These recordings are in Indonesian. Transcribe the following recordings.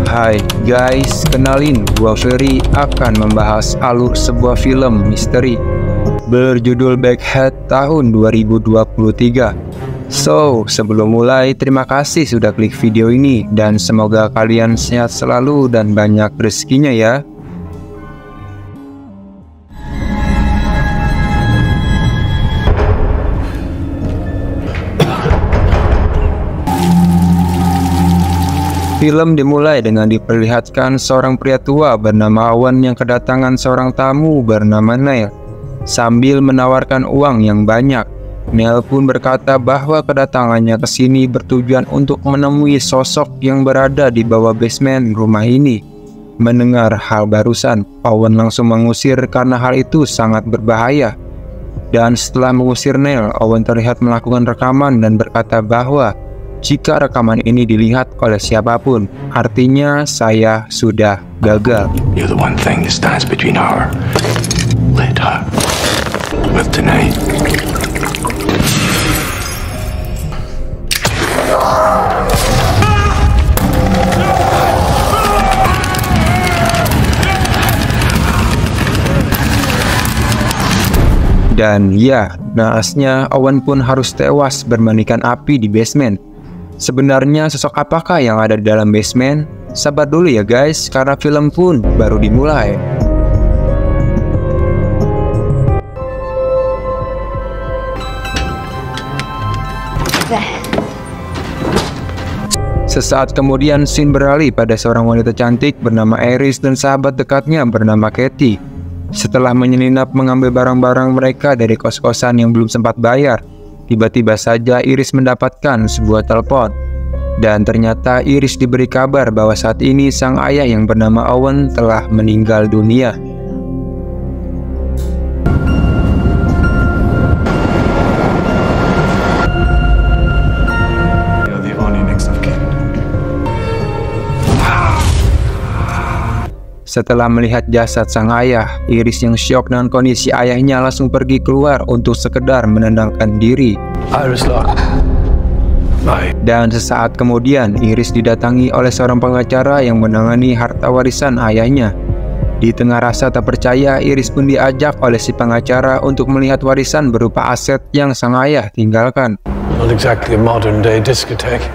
Hai guys, kenalin, gua Ferry akan membahas alur sebuah film misteri berjudul Backhead tahun 2023. So, sebelum mulai, terima kasih sudah klik video ini dan semoga kalian sehat selalu dan banyak rezekinya ya. Film dimulai dengan diperlihatkan seorang pria tua bernama Owen yang kedatangan seorang tamu bernama Neil sambil menawarkan uang yang banyak. Neil pun berkata bahwa kedatangannya ke sini bertujuan untuk menemui sosok yang berada di bawah basement rumah ini. Mendengar hal barusan, Owen langsung mengusir karena hal itu sangat berbahaya. Dan setelah mengusir Neil, Owen terlihat melakukan rekaman dan berkata bahwa jika rekaman ini dilihat oleh siapapun, artinya saya sudah gagal. You're the one thing that stands between her, later, with tonight. Dan ya, naasnya Owen pun harus tewas bermandikan api di basement. Sebenarnya sosok apakah yang ada di dalam basement? Sabar dulu ya guys, karena film pun baru dimulai. Sesaat kemudian scene beralih pada seorang wanita cantik bernama Iris dan sahabat dekatnya bernama Katie. Setelah menyelinap mengambil barang-barang mereka dari kos-kosan yang belum sempat bayar, tiba-tiba saja Iris mendapatkan sebuah telepon. Dan ternyata Iris diberi kabar bahwa saat ini sang ayah yang bernama Owen telah meninggal dunia. You're the only next of kin. Setelah melihat jasad sang ayah, Iris yang syok dengan kondisi ayahnya langsung pergi keluar untuk sekedar menenangkan diri. Iris Locke. Bye. Dan sesaat kemudian, Iris didatangi oleh seorang pengacara yang menangani harta warisan ayahnya. Di tengah rasa tak percaya, Iris pun diajak oleh si pengacara untuk melihat warisan berupa aset yang sang ayah tinggalkan. Not exactly a modern day discotheque.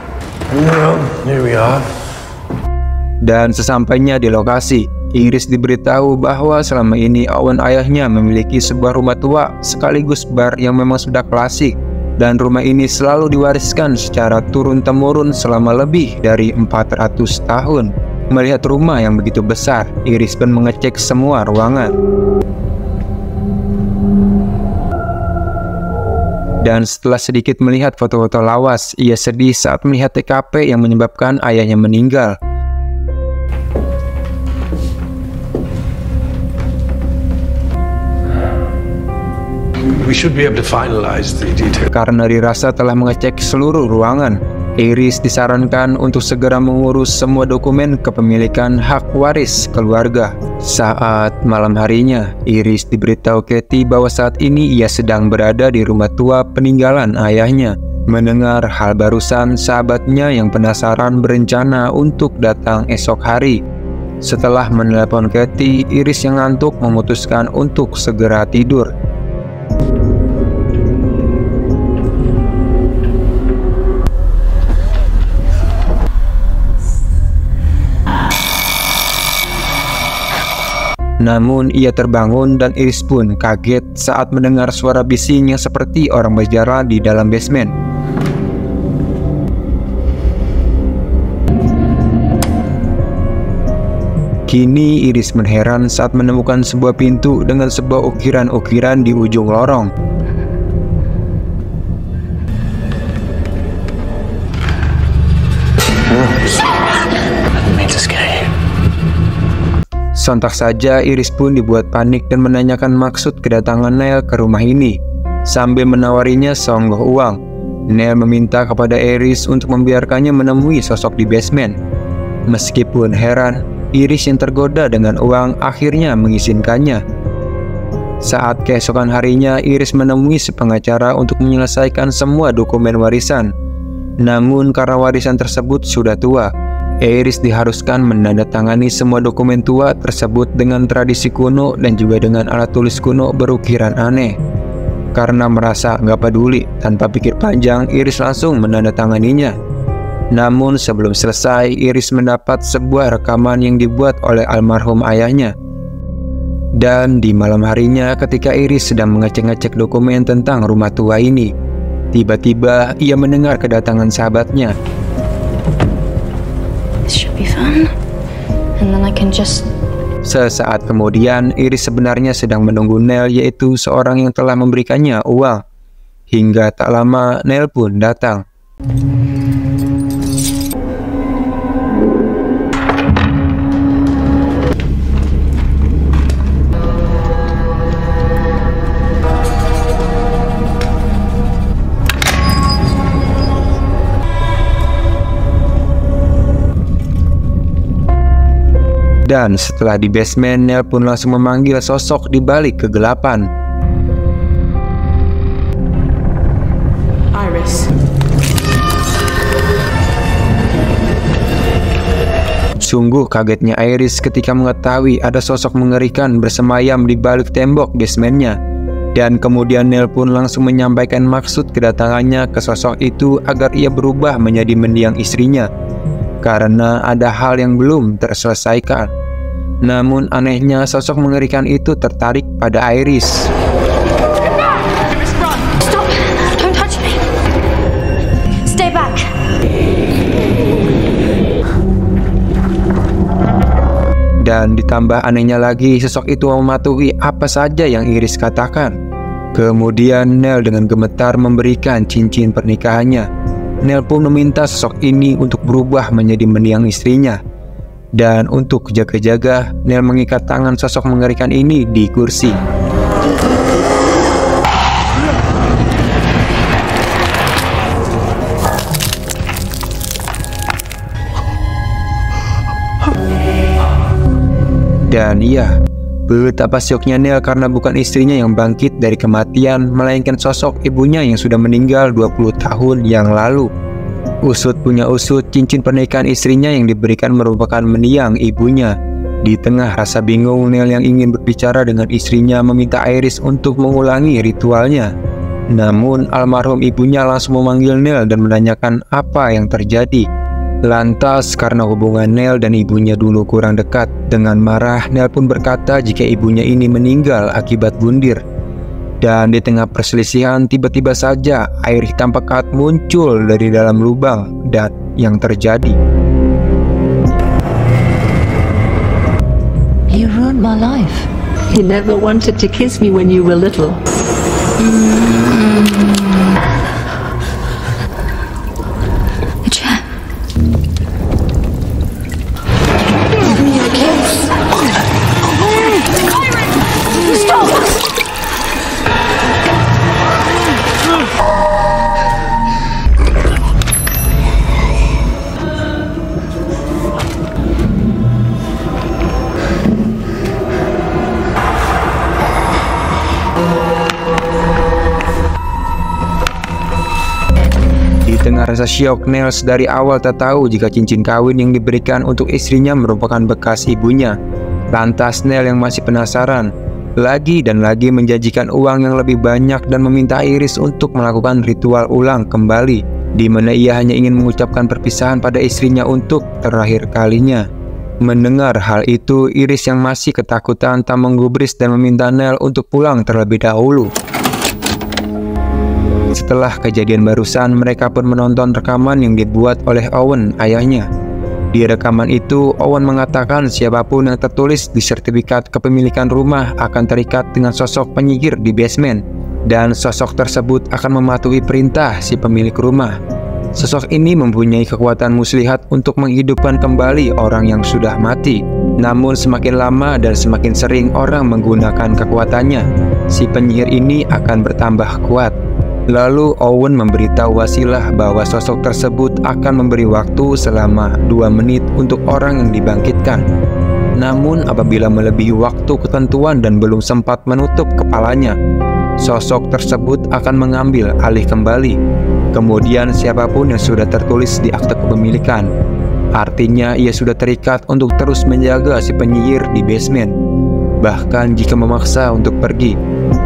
Well, here we are. Dan sesampainya di lokasi, Iris diberitahu bahwa selama ini Owen ayahnya memiliki sebuah rumah tua sekaligus bar yang memang sudah klasik. Dan rumah ini selalu diwariskan secara turun-temurun selama lebih dari 400 tahun. Melihat rumah yang begitu besar, Iris pun mengecek semua ruangan. Dan setelah sedikit melihat foto-foto lawas, ia sedih saat melihat TKP yang menyebabkan ayahnya meninggal. We should be able to finalize the details. Karena dirasa telah mengecek seluruh ruangan, Iris disarankan untuk segera mengurus semua dokumen kepemilikan hak waris keluarga. Saat malam harinya, Iris diberitahu Katie bahwa saat ini ia sedang berada di rumah tua peninggalan ayahnya. Mendengar hal barusan, sahabatnya yang penasaran berencana untuk datang esok hari. Setelah menelepon Katie, Iris yang ngantuk memutuskan untuk segera tidur. Namun ia terbangun dan Iris pun kaget saat mendengar suara bising yang seperti orang berjalan di dalam basement. Kini Iris menheran saat menemukan sebuah pintu dengan sebuah ukiran-ukiran di ujung lorong. Sontak saja Iris pun dibuat panik dan menanyakan maksud kedatangan Neil ke rumah ini. Sambil menawarinya seonggok uang, Neil meminta kepada Iris untuk membiarkannya menemui sosok di basement. Meskipun heran, Iris yang tergoda dengan uang akhirnya mengizinkannya. Saat keesokan harinya, Iris menemui si pengacara untuk menyelesaikan semua dokumen warisan. Namun karena warisan tersebut sudah tua, Iris diharuskan menandatangani semua dokumen tua tersebut dengan tradisi kuno dan juga dengan alat tulis kuno berukiran aneh. Karena merasa nggak peduli, tanpa pikir panjang, Iris langsung menandatanganinya. Namun sebelum selesai, Iris mendapat sebuah rekaman yang dibuat oleh almarhum ayahnya. Dan di malam harinya ketika Iris sedang mengecek-ngecek dokumen tentang rumah tua ini, tiba-tiba ia mendengar kedatangan sahabatnya. This should be fun. And then I can just... Sesaat kemudian, Iris sebenarnya sedang menunggu Neil, yaitu seorang yang telah memberikannya uang. Hingga tak lama, Neil pun datang. Dan setelah di basement, Neil pun langsung memanggil sosok di balik kegelapan. Iris. Sungguh kagetnya Iris ketika mengetahui ada sosok mengerikan bersemayam di balik tembok basementnya. Dan kemudian Neil pun langsung menyampaikan maksud kedatangannya ke sosok itu agar ia berubah menjadi mendiang istrinya. Karena ada hal yang belum terselesaikan. Namun anehnya sosok mengerikan itu tertarik pada Iris. Stop! Don't touch me! Stay back! Dan ditambah anehnya lagi, sosok itu mematuhi apa saja yang Iris katakan. Kemudian Neil dengan gemetar memberikan cincin pernikahannya. Neil pun meminta sosok ini untuk berubah menjadi mendiang istrinya. Dan untuk jaga-jaga, Neil mengikat tangan sosok mengerikan ini di kursi. Dan iya, betapa syoknya Neil karena bukan istrinya yang bangkit dari kematian, melainkan sosok ibunya yang sudah meninggal 20 tahun yang lalu. Usut punya usut, cincin pernikahan istrinya yang diberikan merupakan mendiang ibunya. Di tengah rasa bingung, Neil yang ingin berbicara dengan istrinya meminta Iris untuk mengulangi ritualnya. Namun almarhum ibunya langsung memanggil Neil dan menanyakan apa yang terjadi. Lantas karena hubungan Neil dan ibunya dulu kurang dekat, dengan marah Neil pun berkata jika ibunya ini meninggal akibat bundir. Dan di tengah perselisihan, tiba-tiba saja air hitam pekat muncul dari dalam lubang. Dan yang terjadi, You ruined my life. You never wanted to kiss me when you were little. dengan rasa syok, Neil dari awal tak tahu jika cincin kawin yang diberikan untuk istrinya merupakan bekas ibunya. Lantas Neil yang masih penasaran, lagi dan lagi menjanjikan uang yang lebih banyak dan meminta Iris untuk melakukan ritual ulang kembali, di mana ia hanya ingin mengucapkan perpisahan pada istrinya untuk terakhir kalinya. Mendengar hal itu, Iris yang masih ketakutan tak menggubris dan meminta Neil untuk pulang terlebih dahulu. Setelah kejadian barusan, mereka pun menonton rekaman yang dibuat oleh Owen, ayahnya. Di rekaman itu, Owen mengatakan siapapun yang tertulis di sertifikat kepemilikan rumah akan terikat dengan sosok penyihir di basement, dan sosok tersebut akan mematuhi perintah si pemilik rumah. Sosok ini mempunyai kekuatan muslihat untuk menghidupkan kembali orang yang sudah mati. Namun semakin lama dan semakin sering orang menggunakan kekuatannya, si penyihir ini akan bertambah kuat. Lalu Owen memberitahu Wasilah bahwa sosok tersebut akan memberi waktu selama 2 menit untuk orang yang dibangkitkan. Namun apabila melebihi waktu ketentuan dan belum sempat menutup kepalanya, sosok tersebut akan mengambil alih kembali. Kemudian siapapun yang sudah tertulis di akte kepemilikan. Artinya ia sudah terikat untuk terus menjaga si penyihir di basement. Bahkan jika memaksa untuk pergi,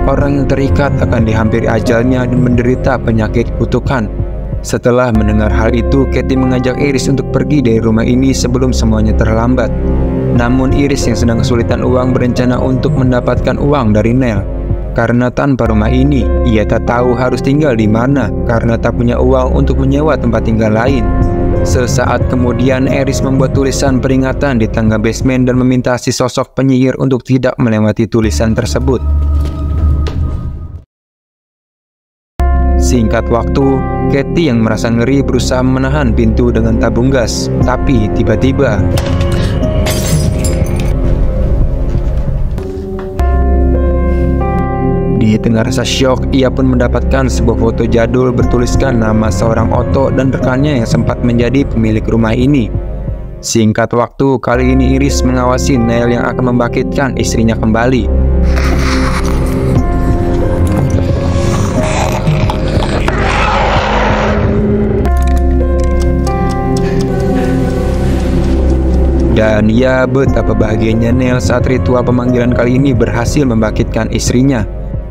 orang yang terikat akan dihampiri ajalnya dan menderita penyakit kutukan. Setelah mendengar hal itu, Katie mengajak Iris untuk pergi dari rumah ini sebelum semuanya terlambat. Namun Iris yang sedang kesulitan uang berencana untuk mendapatkan uang dari Neil. Karena tanpa rumah ini, ia tak tahu harus tinggal di mana karena tak punya uang untuk menyewa tempat tinggal lain. Sesaat kemudian, Iris membuat tulisan peringatan di tangga basement dan meminta si sosok penyihir untuk tidak melewati tulisan tersebut. Singkat waktu, Katie yang merasa ngeri berusaha menahan pintu dengan tabung gas. Tapi tiba-tiba di tengah rasa syok, ia pun mendapatkan sebuah foto jadul bertuliskan nama seorang Otto dan rekannya yang sempat menjadi pemilik rumah ini. Singkat waktu, kali ini Iris mengawasi Neil yang akan membangkitkan istrinya kembali. Dan ya, betapa bahagianya Neil saat ritual pemanggilan kali ini berhasil membangkitkan istrinya.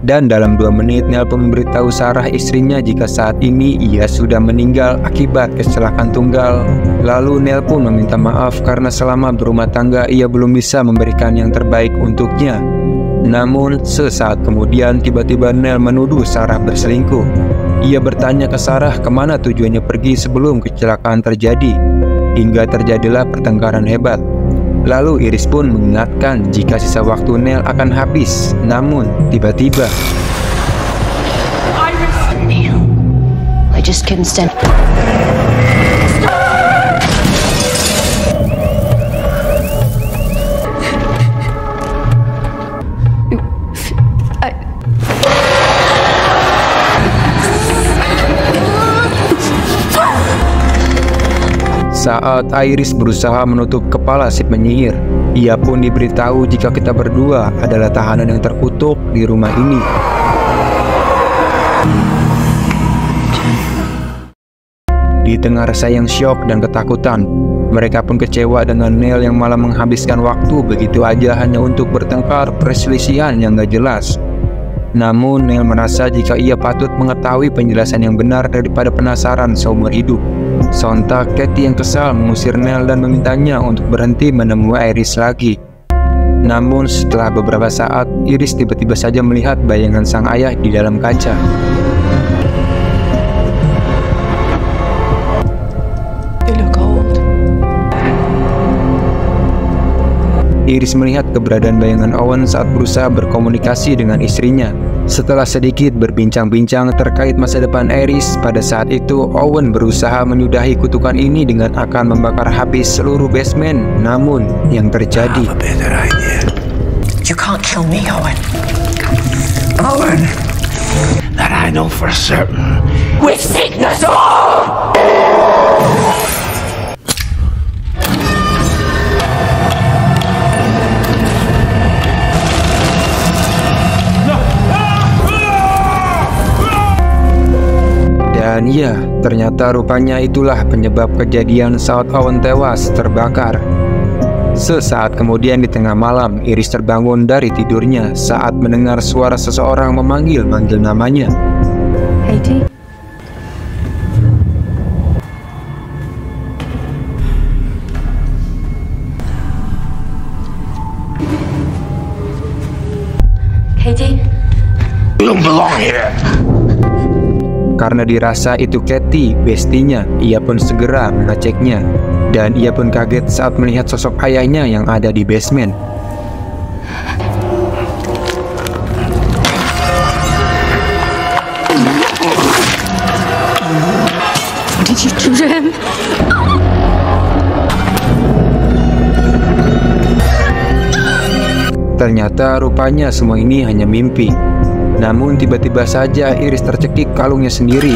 Dan dalam 2 menit Neil pun memberitahu Sarah istrinya jika saat ini ia sudah meninggal akibat kecelakaan tunggal. Lalu Neil pun meminta maaf karena selama berumah tangga ia belum bisa memberikan yang terbaik untuknya. Namun sesaat kemudian tiba-tiba Neil menuduh Sarah berselingkuh. Ia bertanya ke Sarah kemana tujuannya pergi sebelum kecelakaan terjadi. Hingga terjadilah pertengkaran hebat. Lalu Iris pun mengingatkan jika sisa waktu Neil akan habis. Namun tiba-tiba Neil, I just couldn't stand. Saat Iris berusaha menutup kepala si penyihir, ia pun diberitahu jika kita berdua adalah tahanan yang terkutuk di rumah ini. Di tengah rasa yang syok dan ketakutan, mereka pun kecewa dengan Neil yang malah menghabiskan waktu begitu aja hanya untuk bertengkar perselisihan yang gak jelas. Namun Neil merasa jika ia patut mengetahui penjelasan yang benar daripada penasaran seumur hidup. Sontak Katie yang kesal mengusir Neil dan memintanya untuk berhenti menemui Iris lagi. Namun setelah beberapa saat, Iris tiba-tiba saja melihat bayangan sang ayah di dalam kaca. Iris melihat keberadaan bayangan Owen saat berusaha berkomunikasi dengan istrinya. Setelah sedikit berbincang-bincang terkait masa depan Iris, pada saat itu Owen berusaha menyudahi kutukan ini dengan akan membakar habis seluruh basement. Namun yang terjadi, You can't kill me, Owen. Owen! That I know for certain. With sickness all! dan ya, ternyata rupanya itulah penyebab kejadian saat Owen tewas terbakar. Sesaat kemudian di tengah malam, Iris terbangun dari tidurnya saat mendengar suara seseorang memanggil-manggil namanya. Katie? Katie? You don't belong here. Karena dirasa itu Katie, bestinya, ia pun segera mengeceknya. Dan ia pun kaget saat melihat sosok ayahnya yang ada di basement. What did you do to him? Ternyata rupanya semua ini hanya mimpi. Namun tiba-tiba saja Iris tercekik kalungnya sendiri.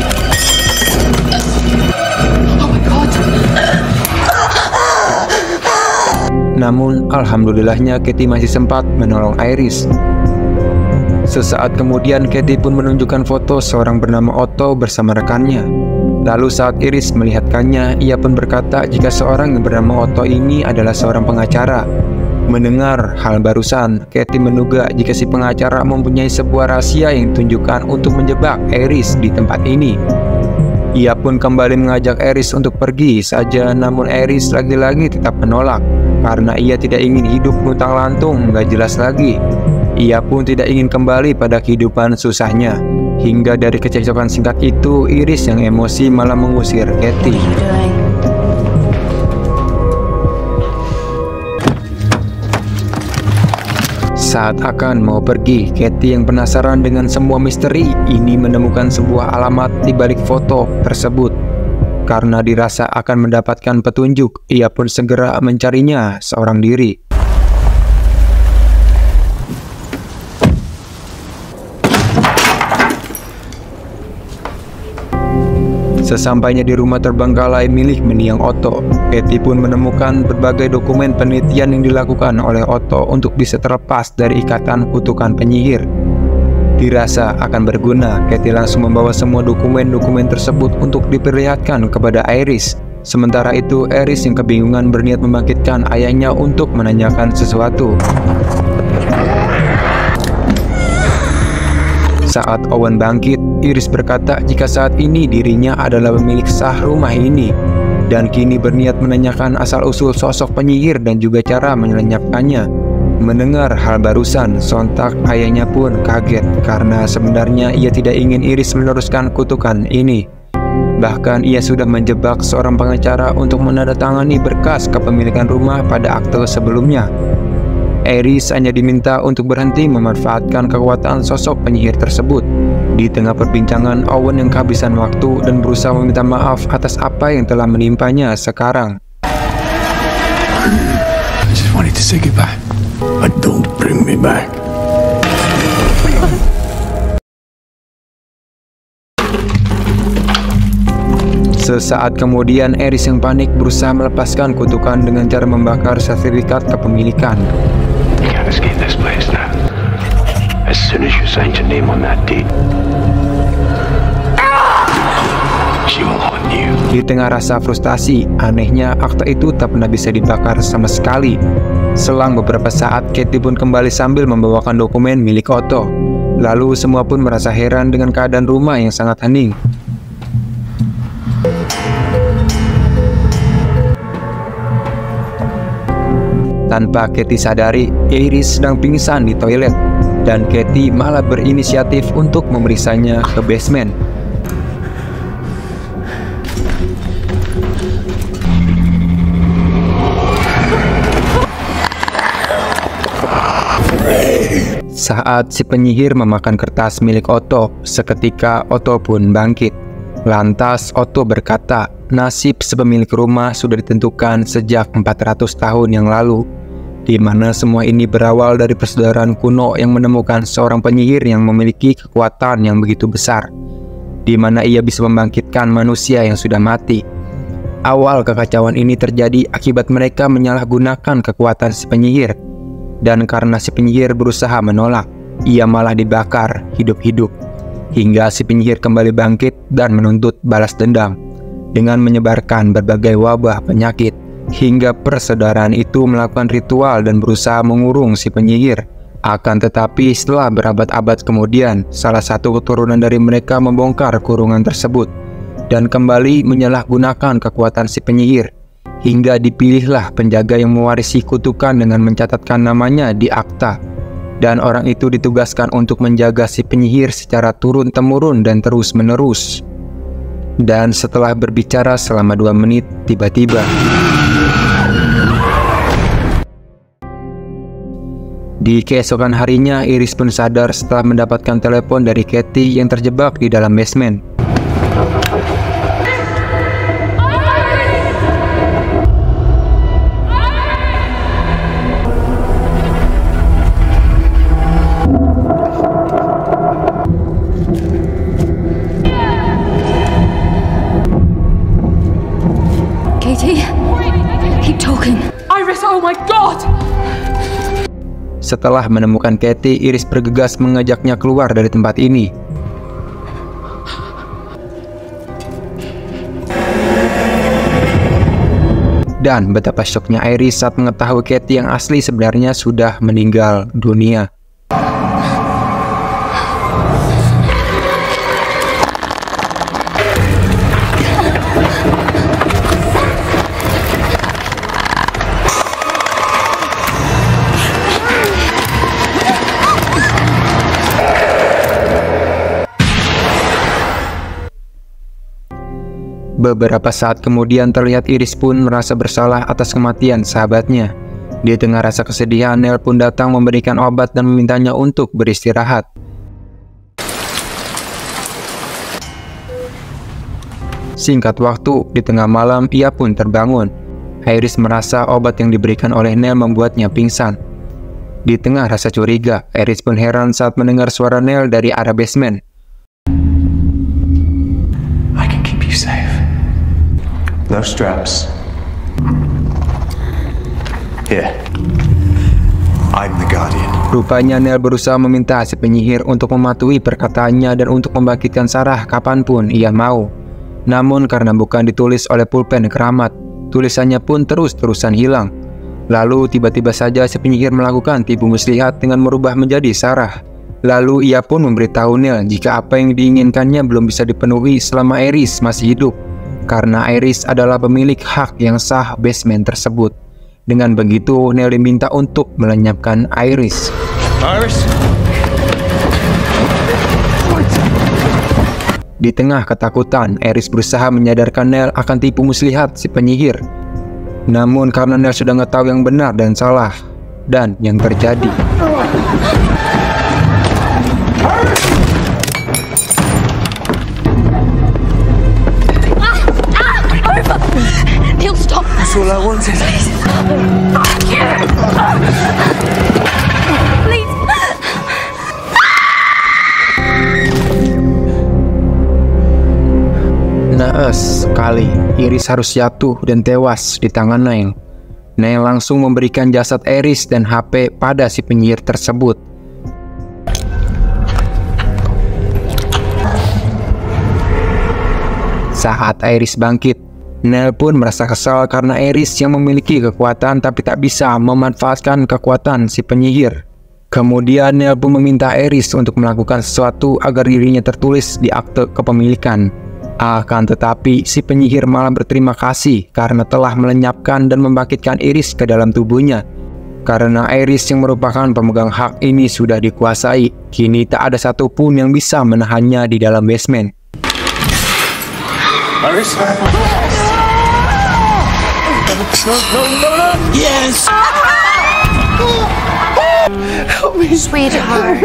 Namun alhamdulillahnya Katie masih sempat menolong Iris. Sesaat kemudian Katie pun menunjukkan foto seorang bernama Otto bersama rekannya. Lalu saat Iris melihatkannya, ia pun berkata jika seorang yang bernama Otto ini adalah seorang pengacara. Mendengar hal barusan, Katie menduga jika si pengacara mempunyai sebuah rahasia yang ditunjukkan untuk menjebak Iris di tempat ini. Ia pun kembali mengajak Iris untuk pergi saja, namun Iris lagi-lagi tetap menolak karena ia tidak ingin hidup ngutang lantung nggak jelas lagi. Ia pun tidak ingin kembali pada kehidupan susahnya. Hingga dari kecekcokan singkat itu, Iris yang emosi malah mengusir Katie. Saat akan mau pergi, Katie yang penasaran dengan semua misteri ini menemukan sebuah alamat di balik foto tersebut. Karena dirasa akan mendapatkan petunjuk, ia pun segera mencarinya seorang diri. Sesampainya di rumah terbengkalai milik mendiang Otto, Katie pun menemukan berbagai dokumen penelitian yang dilakukan oleh Otto untuk bisa terlepas dari ikatan kutukan penyihir. Dirasa akan berguna, Katie langsung membawa semua dokumen-dokumen tersebut untuk diperlihatkan kepada Iris. Sementara itu, Iris yang kebingungan berniat membangkitkan ayahnya untuk menanyakan sesuatu. Saat Owen bangkit, Iris berkata jika saat ini dirinya adalah pemilik sah rumah ini dan kini berniat menanyakan asal-usul sosok penyihir dan juga cara menyelenyapkannya. Mendengar hal barusan, sontak ayahnya pun kaget karena sebenarnya ia tidak ingin Iris meneruskan kutukan ini. Bahkan ia sudah menjebak seorang pengacara untuk menandatangani berkas kepemilikan rumah pada akte sebelumnya. Iris hanya diminta untuk berhenti memanfaatkan kekuatan sosok penyihir tersebut. Di tengah perbincangan, Owen yang kehabisan waktu dan berusaha meminta maaf atas apa yang telah menimpanya sekarang. I just wanted to say goodbye, but don't bring me back. Sesaat kemudian, Iris yang panik berusaha melepaskan kutukan dengan cara membakar sertifikat kepemilikan. You can't escape this place now. As soon as you sign your name on that deed, she will haunt you. Di tengah rasa frustasi, anehnya akta itu tak pernah bisa dibakar sama sekali. Selang beberapa saat, Katie pun kembali sambil membawakan dokumen milik Otto. Lalu semua pun merasa heran dengan keadaan rumah yang sangat hening. Tanpa Katie sadari, Iris sedang pingsan di toilet dan Katie malah berinisiatif untuk memeriksanya ke basement. Saat si penyihir memakan kertas milik Otto, seketika Otto pun bangkit. Lantas Otto berkata, nasib sepemilik rumah sudah ditentukan sejak 400 tahun yang lalu, di mana semua ini berawal dari persaudaraan kuno yang menemukan seorang penyihir yang memiliki kekuatan yang begitu besar, di mana ia bisa membangkitkan manusia yang sudah mati. Awal kekacauan ini terjadi akibat mereka menyalahgunakan kekuatan si penyihir, dan karena si penyihir berusaha menolak, ia malah dibakar hidup-hidup, hingga si penyihir kembali bangkit dan menuntut balas dendam dengan menyebarkan berbagai wabah penyakit, hingga persaudaraan itu melakukan ritual dan berusaha mengurung si penyihir. Akan tetapi setelah berabad-abad kemudian, salah satu keturunan dari mereka membongkar kurungan tersebut dan kembali menyalahgunakan kekuatan si penyihir, hingga dipilihlah penjaga yang mewarisi kutukan dengan mencatatkan namanya di akta, dan orang itu ditugaskan untuk menjaga si penyihir secara turun-temurun dan terus-menerus. Dan setelah berbicara selama 2 menit, tiba-tiba di keesokan harinya, Iris pun sadar setelah mendapatkan telepon dari Katie yang terjebak di dalam basement. Setelah menemukan Katie, Iris bergegas mengajaknya keluar dari tempat ini. Dan betapa syoknya Iris saat mengetahui Katie yang asli sebenarnya sudah meninggal dunia. Beberapa saat kemudian terlihat Iris pun merasa bersalah atas kematian sahabatnya. Di tengah rasa kesedihan, Neil pun datang memberikan obat dan memintanya untuk beristirahat. Singkat waktu, di tengah malam ia pun terbangun. Iris merasa obat yang diberikan oleh Neil membuatnya pingsan. Di tengah rasa curiga, Iris pun heran saat mendengar suara Neil dari arah basement. I can keep you safe. No straps. Here. I'm the Guardian. Rupanya Neil berusaha meminta si penyihir untuk mematuhi perkataannya dan untuk membangkitkan Sarah kapanpun ia mau. Namun karena bukan ditulis oleh pulpen keramat, tulisannya pun terus-terusan hilang. Lalu tiba-tiba saja si penyihir melakukan tipu muslihat dengan merubah menjadi Sarah. Lalu ia pun memberitahu Neil jika apa yang diinginkannya belum bisa dipenuhi selama Iris masih hidup, karena Iris adalah pemilik hak yang sah basement tersebut. Dengan begitu, Neil diminta untuk melenyapkan Iris. Iris? Di tengah ketakutan, Iris berusaha menyadarkan Neil akan tipu muslihat si penyihir. Namun karena Neil sudah mengetahui yang benar dan salah, dan yang terjadi. Neil, stop! That's all I wanted. Please! Naas sekali, Iris harus jatuh dan tewas di tangan Neil. Neil langsung memberikan jasad Iris dan HP pada si penyihir tersebut. Saat Iris bangkit, Neil pun merasa kesal karena Iris yang memiliki kekuatan tapi tak bisa memanfaatkan kekuatan si penyihir. Kemudian Neil pun meminta Iris untuk melakukan sesuatu agar dirinya tertulis di akte kepemilikan. Akan tetapi si penyihir malah berterima kasih karena telah melenyapkan dan membangkitkan Iris ke dalam tubuhnya. Karena Iris yang merupakan pemegang hak ini sudah dikuasai, kini tak ada satupun yang bisa menahannya di dalam basement. Iris? Yes! Help me, Sweetheart.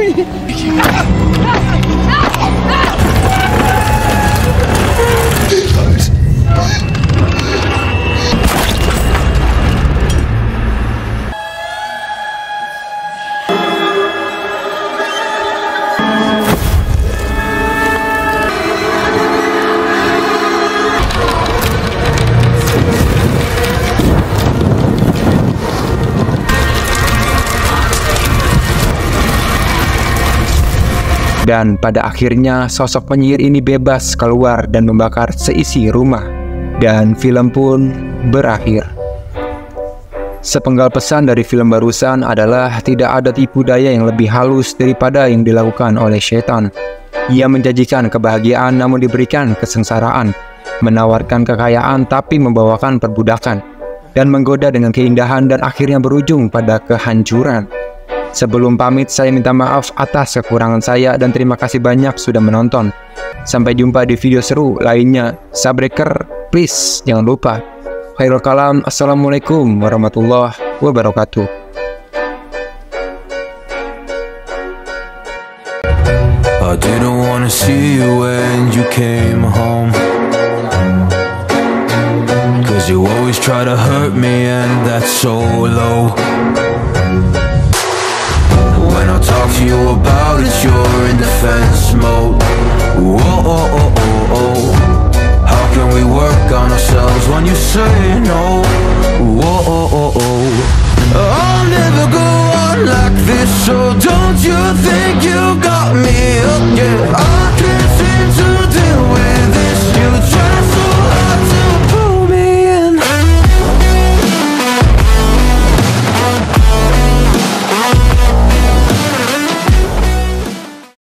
Dan pada akhirnya sosok penyihir ini bebas keluar dan membakar seisi rumah. Dan film pun berakhir. Sepenggal pesan dari film barusan adalah tidak ada tipu daya yang lebih halus daripada yang dilakukan oleh setan. Ia menjanjikan kebahagiaan namun diberikan kesengsaraan, menawarkan kekayaan tapi membawakan perbudakan, dan menggoda dengan keindahan dan akhirnya berujung pada kehancuran. Sebelum pamit, saya minta maaf atas kekurangan saya dan terima kasih banyak sudah menonton. Sampai jumpa di video seru lainnya. Subbreaker, please jangan lupa. Khairul kalam, assalamualaikum warahmatullahi wabarakatuh. I didn't wanna see you when you came home, 'cause you always try to hurt me and that's so low. When I talk to you about it, you're in defense mode. Whoa, oh, oh, oh, oh. How can we work on ourselves when you say no? Whoa, oh, oh, oh. I'll never go on like this, so don't you think you got me up, yeah.